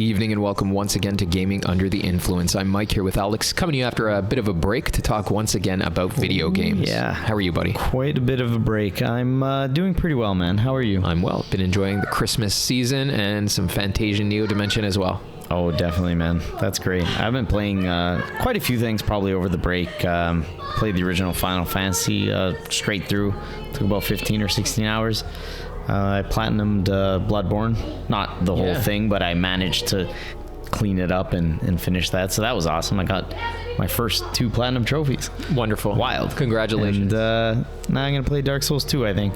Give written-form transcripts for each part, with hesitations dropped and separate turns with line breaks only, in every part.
evening and welcome once again to Gaming Under the Influence. I'm Mike here with Alex, coming to you after a bit of a break to talk once again about video games.
Yeah.
How are you, buddy?
Quite a bit of a break. I'm doing pretty well, man. How are you?
I'm well. Been enjoying the Christmas season and some Fantasia Neo Dimension as well.
Oh, definitely, man. That's great. I've been playing quite a few things probably over the break. Played the original Final Fantasy straight through. Took about 15 or 16 hours. I platinumed Bloodborne. Not the whole thing, but I managed to clean it up and finish that. So that was awesome. I got my first 2 platinum trophies.
Wonderful.
Wild.
Congratulations.
And now I'm going to play Dark Souls 2, I think.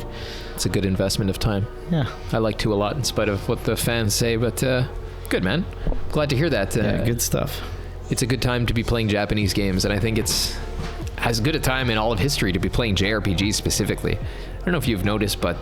It's a good investment of time.
Yeah.
I like 2 a lot in spite of what the fans say, but good, man. Glad to hear that.
Yeah, good stuff.
It's a good time to be playing Japanese games, and I think it's as good a time in all of history to be playing JRPGs specifically. I don't know if you've noticed, but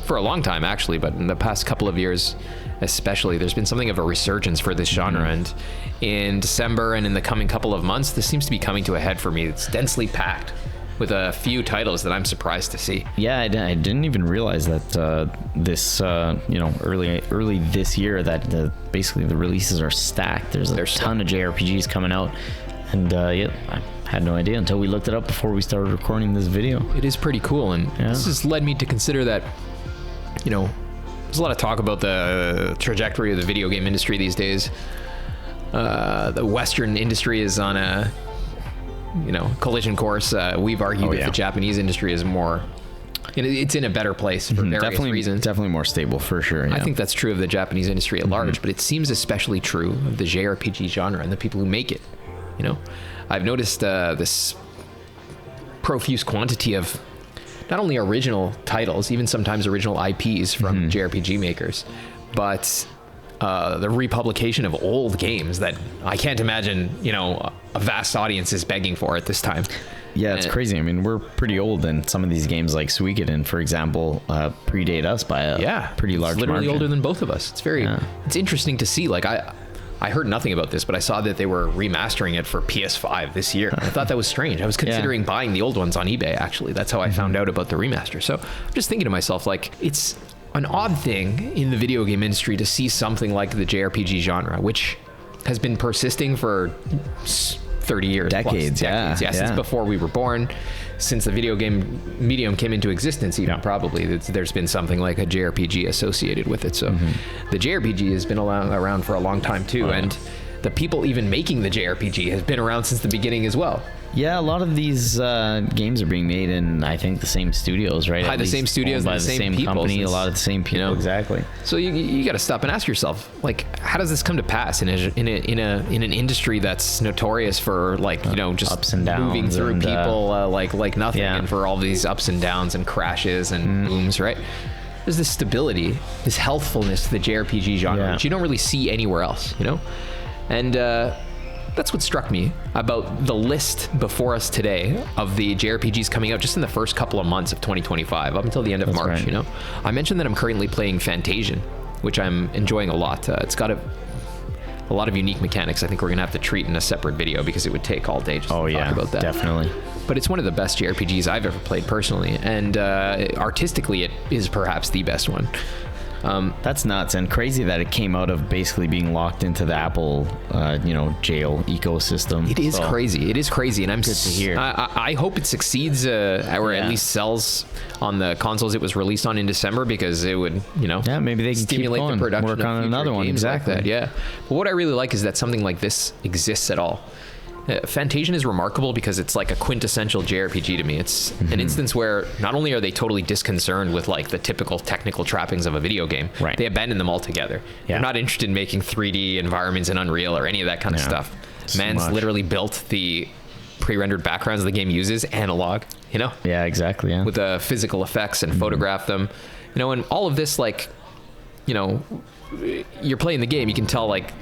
for a long time actually, but in the past couple of years especially, there's been something of a resurgence for this genre, and in December and in the coming couple of months, this seems to be coming to a head for me. It's densely packed with a few titles that I'm surprised to see.
Yeah, I didn't even realize that this, early this year that basically the releases are stacked. There's a ton of JRPGs coming out, and I had no idea until we looked it up before we started recording this video.
It is pretty cool, and this has led me to consider that, there's a lot of talk about the trajectory of the video game industry these days. The Western industry is on a collision course. We've argued that the Japanese industry is more, it's in a better place for various reasons. Definitely more stable, for sure. Yeah. I think that's true of the Japanese industry at large, but it seems especially true of the JRPG genre and the people who make it. I've noticed this profuse quantity of not only original titles, even sometimes original IPs from JRPG makers, but the republication of old games that I can't imagine, a vast audience is begging for at this time.
Yeah, it's crazy. I mean, we're pretty old, and some of these games like Suikoden, for example, predate us by a pretty large margin.
Literally older than both of us. It's it's interesting to see. Like, I heard nothing about this, but I saw that they were remastering it for PS5 this year. I thought that was strange. I was considering buying the old ones on eBay, actually. That's how I found out about the remaster. So I'm just thinking to myself, like, it's an odd thing in the video game industry to see something like the JRPG genre, which has been persisting for 30 years.
Decades.
Since before we were born, since the video game medium came into existence, even probably, there's been something like a JRPG associated with it. So the JRPG has been around for a long time too, and the people even making the JRPG has been around since the beginning as well. Yeah,
a lot of these games are being made in, I think, the same studios, right?
By the same studios and the same people,
company, a lot of the same people. Exactly.
So you got to stop and ask yourself, like, how does this come to pass in an industry that's notorious for, like, just
ups and downs,
moving through people like nothing, and for all these ups and downs and crashes and booms, right? There's this stability, this healthfulness to the JRPG genre, which you don't really see anywhere else, And that's what struck me about the list before us today of the JRPGs coming out just in the first couple of months of 2025, up until the end of March,
right.
I mentioned that I'm currently playing Fantasia, which I'm enjoying a lot. It's got a lot of unique mechanics I think we're going to have to treat in a separate video because it would take all day just to talk about that.
Definitely.
But it's one of the best JRPGs I've ever played personally, and artistically it is perhaps the best one.
That's nuts and crazy that it came out of basically being locked into the Apple, jail ecosystem.
It is crazy. It is crazy, and I'm
good to hear.
I hope it succeeds, or at least sells on the consoles it was released on in December, because it would,
maybe they can
stimulate
keep going,
the production
work
of
on another one.
Exactly. Like that. Yeah. But what I really like is that something like this exists at all. Fantasia is remarkable because it's like a quintessential JRPG to me. It's an instance where not only are they totally disconcerned with like the typical technical trappings of a video game, they abandon them altogether. They're not interested in making 3D environments in Unreal or any of that kind of stuff. Man's literally built the pre-rendered backgrounds the game uses analog,
Yeah, exactly. Yeah.
With the physical effects and photograph them, and all of this, like, you're playing the game, you can tell, like,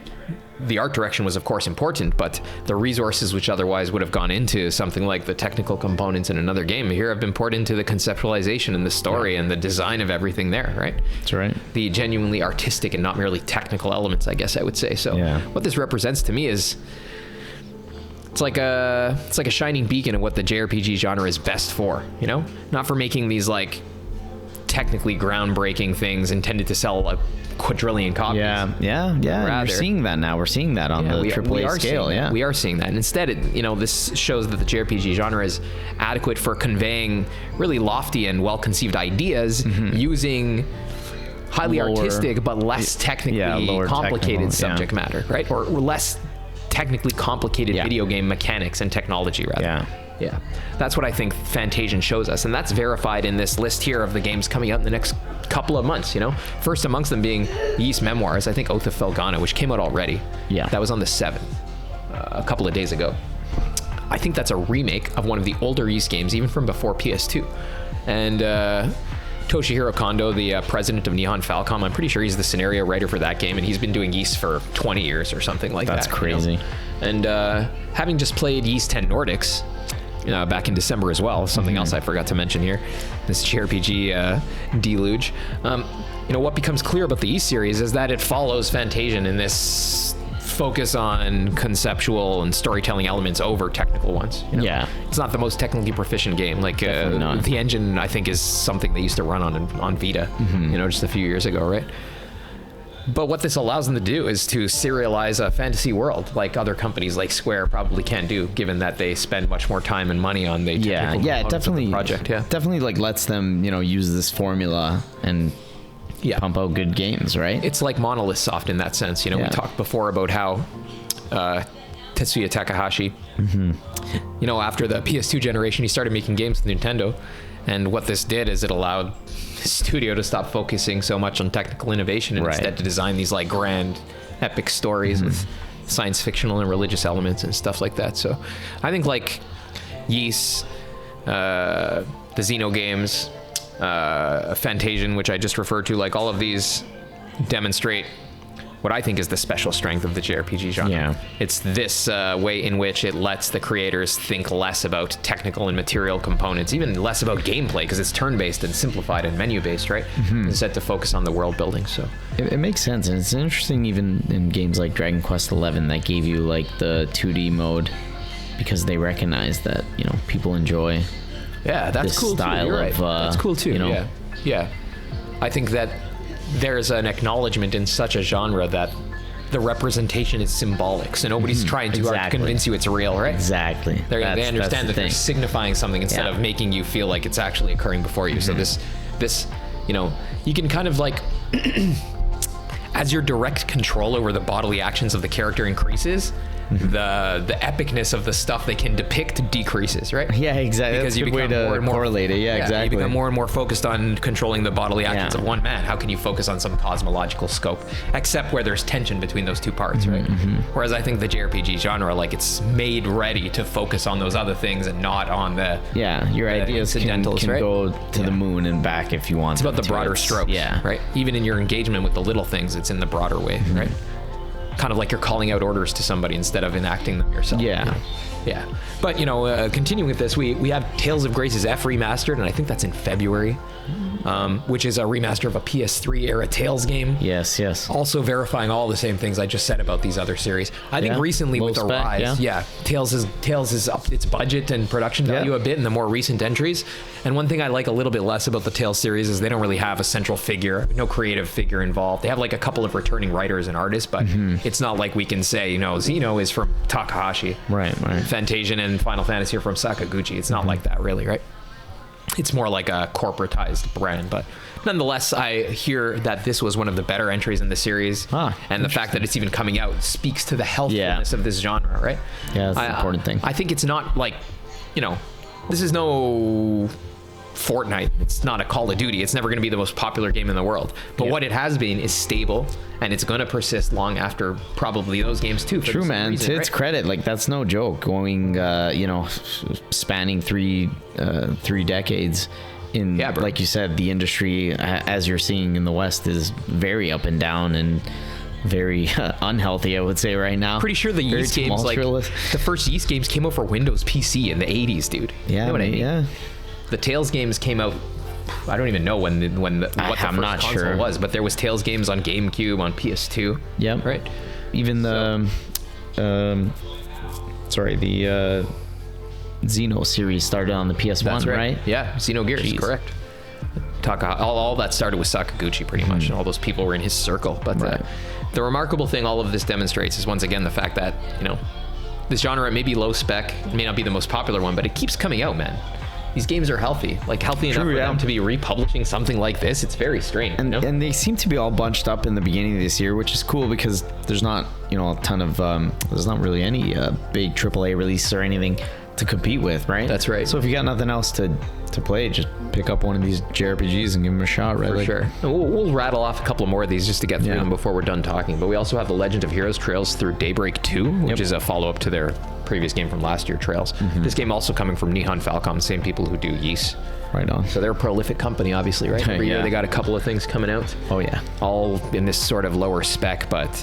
the art direction was of course important, but the resources which otherwise would have gone into something like the technical components in another game here have been poured into the conceptualization and the story and the design of everything there, right?
That's right.
The genuinely artistic and not merely technical elements, I guess I would say. So what this represents to me is it's like a shining beacon of what the JRPG genre is best for, not for making these like technically groundbreaking things intended to sell a quadrillion copies.
Yeah. We're seeing that now. We're seeing that on the AAA scale. Yeah,
we are seeing that. And instead, this shows that the JRPG genre is adequate for conveying really lofty and well-conceived ideas using highly artistic but less technically complicated subject matter, right? Or less technically complicated video game mechanics and technology, rather. Yeah, that's what I think Fantasian shows us, and that's verified in this list here of the games coming out in the next couple of months. First amongst them being Ys Memoirs, I think Oath of Felghana, which came out already. Yeah, that was on the 7th, a couple of days ago. I think that's a remake of one of the older Ys games, even from before PS2. And Toshihiro Kondo, the president of Nihon Falcom, I'm pretty sure he's the scenario writer for that game, and he's been doing Ys for 20 years or something like that.
That's crazy.
And having just played Ys 10 Nordics back in December as well, something else I forgot to mention here, this JRPG deluge. What becomes clear about the Ys series is that it follows Fantasian in this focus on conceptual and storytelling elements over technical ones. It's not the most technically proficient game. Like the engine, I think, is something they used to run on Vita, just a few years ago, right? But what this allows them to do is to serialize a fantasy world like other companies like Square probably can't do, given that they spend much more time and money on the technical components of the project.
Definitely lets them use this formula and pump out good games, right?
It's like Monolith Soft in that sense. We talked before about how Tetsuya Takahashi, after the PS2 generation, he started making games with Nintendo. And what this did is it allowed the studio to stop focusing so much on technical innovation and instead to design these grand, epic stories with science fictional and religious elements and stuff like that. So I think Ys, the Xeno games, Fantasian, which I just referred to, all of these demonstrate what I think is the special strength of the JRPG genre. It's this way in which it lets the creators think less about technical and material components, even less about gameplay, because it's turn-based and simplified and menu-based, right? Instead to focus on the world building. So
it makes sense, and it's interesting even in games like Dragon Quest XI that gave you the 2D mode, because they recognize that people enjoy
that's
this
cool
style
too. You're right.
of
that's cool too. Yeah. I think that there's an acknowledgement in such a genre that the representation is symbolic, so nobody's trying too hard to convince you it's real, right?
Exactly.
They understand that they're signifying something instead of making you feel like it's actually occurring before you. So this you can kind of as your direct control over the bodily actions of the character increases, the epicness of the stuff they can depict decreases, right?
Yeah, exactly.
Because
that's
you
a good way to correlate it. Yeah, exactly.
You become more and more focused on controlling the bodily actions of one man. How can you focus on some cosmological scope, except where there's tension between those two parts, right? Whereas I think the JRPG genre, it's made ready to focus on those other things and not on the
your ideas can go to the moon and back if you want.
It's about the broader strokes, right? Even in your engagement with the little things, it's in the broader way, right? Kind of like you're calling out orders to somebody instead of enacting them yourself. But continuing with this, we have Tales of Grace's F remastered, and I think that's in February, which is a remaster of a PS3 era Tales game.
Yes.
Also verifying all the same things I just said about these other series. I think recently with the rise, Tales has upped its budget and production value a bit in the more recent entries. And one thing I like a little bit less about the Tales series is they don't really have a central figure, no creative figure involved. They have a couple of returning writers and artists, but it's not like we can say, Xeno is from Takahashi.
Right.
Fantasian and Final Fantasy are from Sakaguchi. It's not like that, really, right? It's more like a corporatized brand, but nonetheless, I hear that this was one of the better entries in the series, and the fact that it's even coming out speaks to the healthfulness of this genre, right?
Yeah, that's the important thing.
I think it's not this is no Fortnite. It's not a Call of Duty. It's never going to be the most popular game in the world. But what it has been is stable, and it's going to persist long after probably those games too.
True, man. Reason, to its credit, that's no joke. Going, spanning three decades. Like you said, the industry, as you're seeing in the West, is very up and down and very unhealthy, I would say, right now.
Pretty sure the Ys games, the first Ys games came out for Windows PC in the 80s, dude.
Yeah,
you know what I mean?
Yeah.
The Tales games came out, I don't even know what the first console was, but there was Tales games on GameCube, on PS2.
Yep.
Right?
Even the Xeno series started on the PS1, right?
Yeah, Xenogears, correct. all that started with Sakaguchi pretty much, and all those people were in his circle. But the remarkable thing all of this demonstrates is once again the fact that, you know, this genre may be low spec, it may not be the most popular one, but it keeps coming out, man. These games are healthy enough for them to be republishing something like this. It's very strange.
And,
you know?
and they seem to be all bunched up in the beginning of this year, which is cool because there's not, you know, a ton of, there's not really any big AAA releases or anything to compete with, right?
That's right.
So if you got nothing else to play, just pick up one of these JRPGs and give them a shot, right?
For sure. And we'll rattle off a couple more of these just to get through them before we're done talking. But we also have The Legend of Heroes Trails Through Daybreak 2, which is a follow-up to their previous game from last year, Trails. This game also coming from Nihon Falcom, same people who do Ys.
Right on.
So they're a prolific company, obviously, right? Every year they got a couple of things coming out.
Oh, yeah.
All in this sort of lower spec, but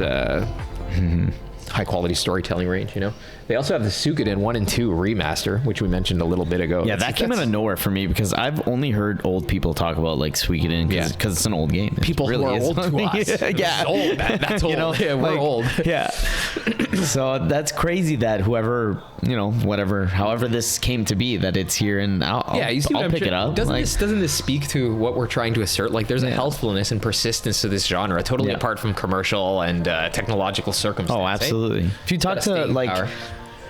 high quality storytelling range, you know? They also have the Suikoden 1 and 2 remaster, which we mentioned a little bit ago.
Yeah, that came out of nowhere for me because I've only heard old people talk about like Suikoden because it's an old game.
People
really
who are old to us.
Yeah.
Old, man. That's old.
You know,
yeah, we're old.
Yeah. So that's crazy that whoever, you know, however this came to be, that it's here and I'll pick it up.
Doesn't this speak to what we're trying to assert? Like there's a healthfulness and persistence to this genre, totally apart from commercial and technological circumstances.
Oh, absolutely. If you talk to like,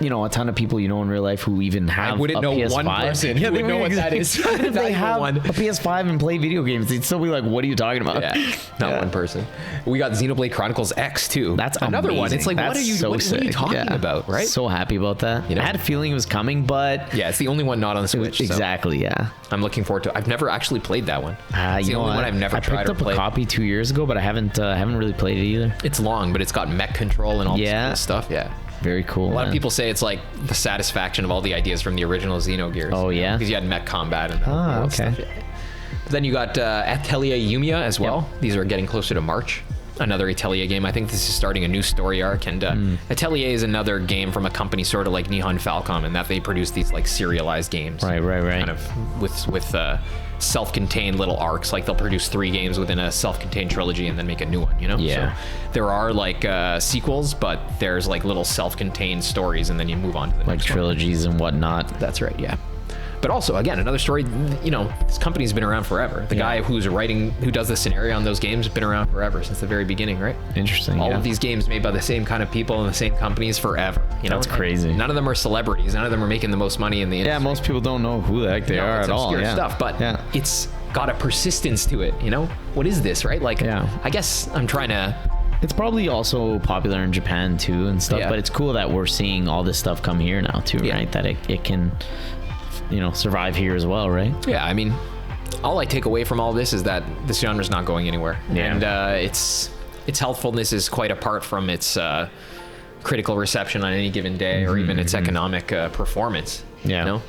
you know, a ton of people you know in real life who even have
I wouldn't know
PS5.
one person who would know what that is.
If they have a PS5 and play video games, they'd still be like, what are you talking about?
Yeah, not one person. We got Xenoblade Chronicles X too.
That's
another
amazing.
one. It's like, what are you talking about, right?
So happy about that.
You know?
I had a feeling it was coming, but
yeah, it's the only one not on the Switch.
Exactly, yeah.
I'm looking forward to. I've never actually played that one.
It's the only
one I've never tried or played.
I picked up a copy 2 years ago, but I haven't really played it either.
It's long, but it's got mech control and all this cool stuff. Yeah.
Very cool.
A lot of people say it's like the satisfaction of all the ideas from the original Xenogears.
Oh, yeah?
Because you had mech combat and stuff. Yeah. Then you got Atelier Yumiya as well. Yep. These are getting closer to March. Another Atelier game. I think this is starting a new story arc. And Atelier is another game from a company sort of like Nihon Falcom in that they produce these like serialized games.
Right.
Kind of with self-contained little arcs. Like they'll produce 3 games within a self-contained some and then make a new one, you know?
Yeah.
So there are like sequels, but there's like little self-contained stories and then you move on to the next
trilogies and whatnot.
That's right, yeah. But also, again, another story, you know, this company's been around forever. The guy who does the scenario on those games has been around forever since the very beginning, right?
Interesting.
All of these games made by the same kind of people and the same companies forever. You know,
that's crazy.
None of them are celebrities. None of them are making the most money in the industry.
Yeah, most people don't know who the heck they are at all.
It's obscure stuff, but it's got a persistence to it, you know? What is this, right? Like, I guess I'm trying to...
It's probably also popular in Japan too and stuff, but it's cool that we're seeing all this stuff come here now too, right? That it can... you know, survive here as well, right?
Yeah, I mean, all I take away from all this is that this genre's not going anywhere, and its healthfulness is quite apart from its critical reception on any given day, or even its economic performance. Yeah, you know,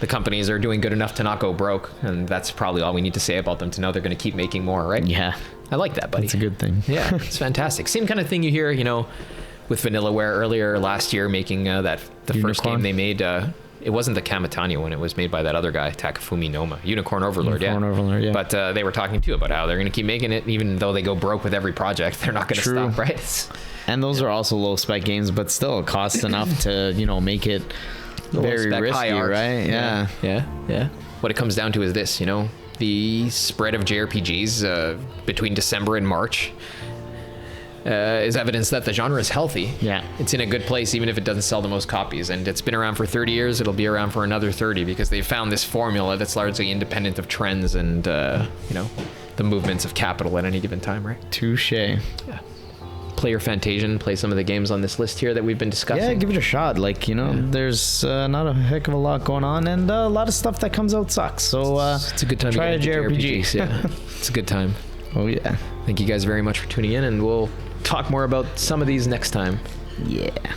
the companies are doing good enough to not go broke, and that's probably all we need to say about them to know they're going to keep making more, right?
Yeah,
I like that, buddy.
It's a good thing.
Yeah, it's fantastic. Same kind of thing you hear, you know, with Vanillaware earlier last year making the first game they made. It wasn't the Kamatanya one. It was made by that other guy, Takafumi Noma. Unicorn Overlord,
yeah.
But they were talking, too, about how they're going to keep making it, even though they go broke with every project. They're not going to stop, right?
And those are also low-spec games, but still it costs enough to, you know, make it very risky, right?
Yeah. What it comes down to is this, you know, the spread of JRPGs between December and March is evidence that the genre is healthy.
Yeah.
It's in a good place, even if it doesn't sell the most copies. And it's been around for 30 years. It'll be around for another 30 because they've found this formula that's largely independent of trends and, you know, the movements of capital at any given time, right?
Touche. Yeah.
Play your Fantasian, play some of the games on this list here that we've been discussing.
Yeah, give it a shot. Like, you know, there's not a heck of a lot going on, and a lot of stuff that comes out sucks. So
it's a good time
try
to get
a JRPG.
JRPGs. Yeah, it's a good time.
Oh, yeah.
Thank you guys very much for tuning in, and we'll talk more about some of these next time.
Yeah.